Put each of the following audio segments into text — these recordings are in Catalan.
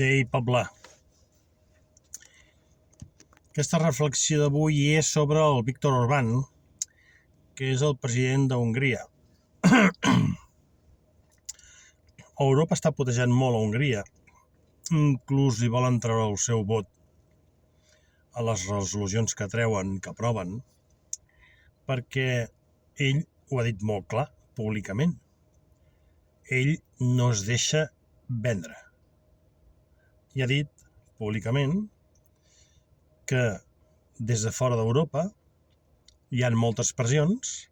Ei, Pabla. Aquesta reflexió d'avui és sobre el Viktor Orbán, que és el president d'Hongria. Europa està putejant molt a Hongria. Inclús li volen treure el seu vot a les resolucions que treuen, que aproven, perquè ell ho ha dit molt clar, públicament. Ell no es deixa vendre. I ha dit públicament que des de fora d'Europa hi ha moltes pressions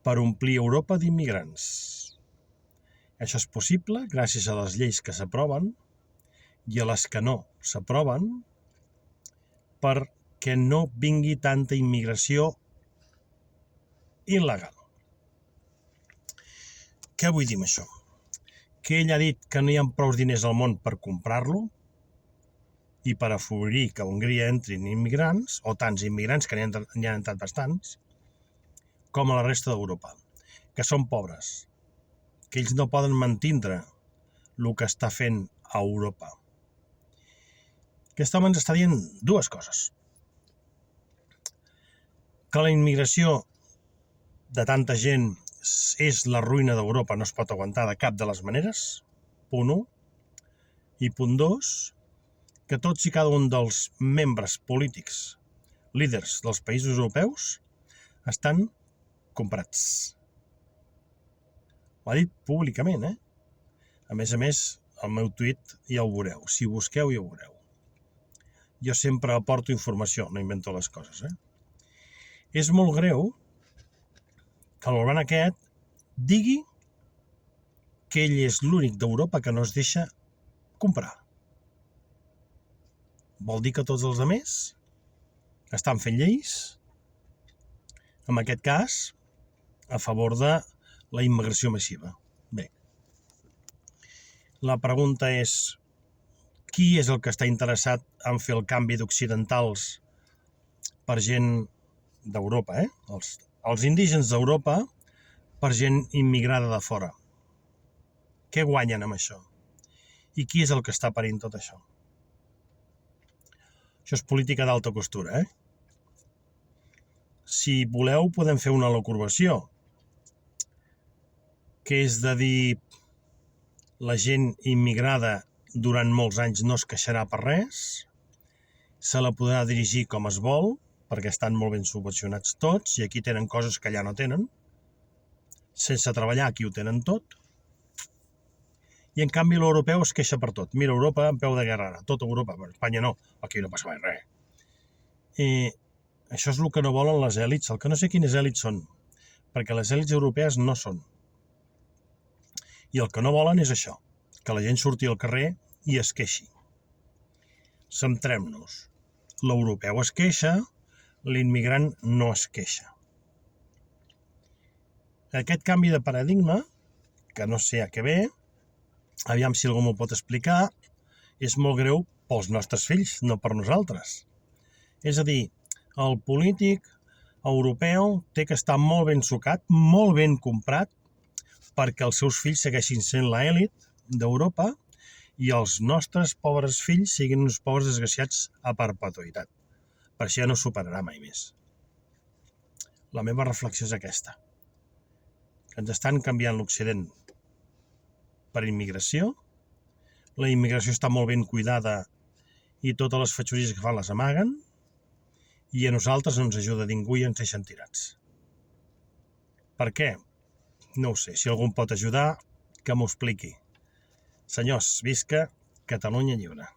per omplir Europa d'immigrants. Això és possible gràcies a les lleis que s'aproven i a les que no s'aproven perquè no vingui tanta immigració il·legal. Què vull dir amb això? Que ell ha dit que no hi ha prou diners al món per comprar-lo i per afavorir que a Hongria entrin immigrants, o tants immigrants, que n'hi han entrat bastants, com a la resta d'Europa, que són pobres, que ells no poden mantindre el que està fent a Europa. Aquest home ens està dient dues coses. Que la immigració de tanta gent és la ruïna d'Europa, no es pot aguantar de cap de les maneres, punt 1. I punt 2, que tots i cada un dels membres polítics, líders dels països europeus, estan comprats. Ho ha dit públicament, A més, al meu tuit ja ho veureu. Si busqueu, ja ho veureu. Jo sempre aporto informació, no invento les coses, És molt greu que l'Orbán aquest digui que ell és l'únic d'Europa que no es deixa comprar. Vol dir que tots els altres estan fent lleis, en aquest cas, a favor de la immigració massiva. Bé, la pregunta és, qui és el que està interessat en fer el canvi d'occidentals per gent d'Europa, Els indígens d'Europa per gent immigrada de fora. Què guanyen amb això? I qui és el que està parint tot això? Això és política d'alta costura, Si voleu, podem fer una locurvació, que és de dir la gent immigrada durant molts anys no es queixarà per res, se la podrà dirigir com es vol, perquè estan molt ben subvencionats tots, i aquí tenen coses que allà no tenen. Sense treballar aquí ho tenen tot. I en canvi l'europeu es queixa per tot. Mira, Europa en peu de guerra ara, tota Europa, però Espanya no, aquí no passa mai res. I això és el que no volen les èlits, el que no sé quines èlits són, perquè les èlits europees no són. I el que no volen és això, que la gent surti al carrer i es queixi. Centrem-nos. L'europeu es queixa, l'immigrant no es queixa. Aquest canvi de paradigma, que no sé a què ve, aviam si algú m'ho pot explicar, és molt greu pels nostres fills, no per nosaltres. És a dir, el polític europeu té que estar molt ben sucat, molt ben comprat, perquè els seus fills segueixin sent l'elit d'Europa i els nostres pobres fills siguin uns pobres desgraciats a perpetuïtat. Per això ja no superarà mai més. La meva reflexió és aquesta. Que ens estan canviant l'Occident per immigració. La immigració està molt ben cuidada i totes les fatxories que fan les amaguen. I a nosaltres no ens ajuda ningú i ens deixen tirats. Per què? No ho sé. Si algú em pot ajudar, que m'ho expliqui. Senyors, visca Catalunya lliure.